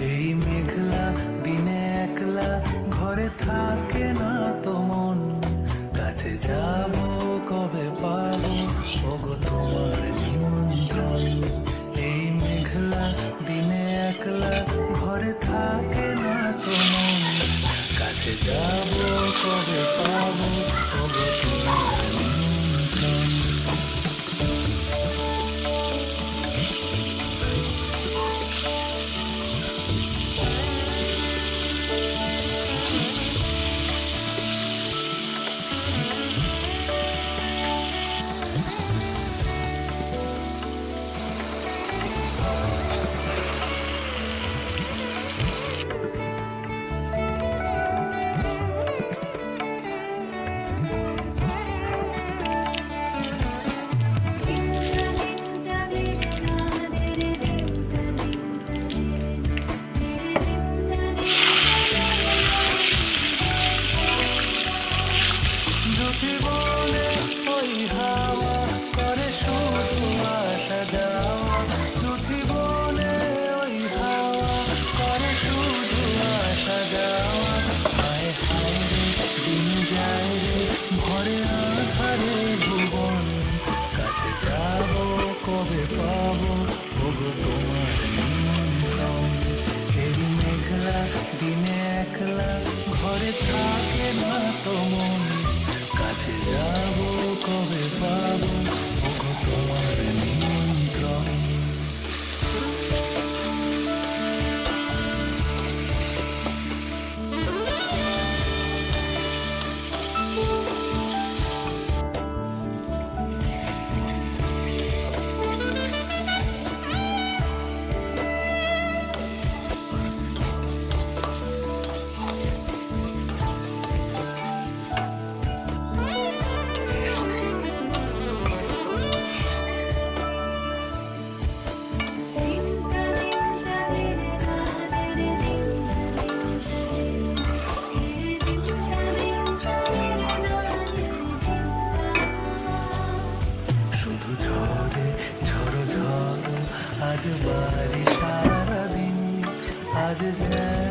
এই মেঘলা দিনে একলা ঘরে থাকে না তো মন, কাছে যাব কবে পাবো ওগো তোমার নিমন্ত্রণ। এই মেঘলা দিনে একলা ঘরে থাকে না তো মন, কাছে যাব কবে পাবো ওগো তোমার নিমন্ত্রণ। জীবনে ওই হাওয়া করে শুধু আসা যাওয়া, জীবনে ওই হাওয়া করে শুধু আসা যাওয়া। হায় হায় রে দিন যায় রে ভরে আধারে ভুবন, কাছে যাব কবে পাবো ওগো তোমার নিমন্ত্রণ। এই মেঘলা দিনে একলা ঘরে থাকে না তো মন, কাছে যাব কবে পাবো ওগো তোমার নিমন্ত্রণ। শুধু ঝরে ঝড়ো ঝড়ো আজ বাড়ি সারাদিন, আজ যেন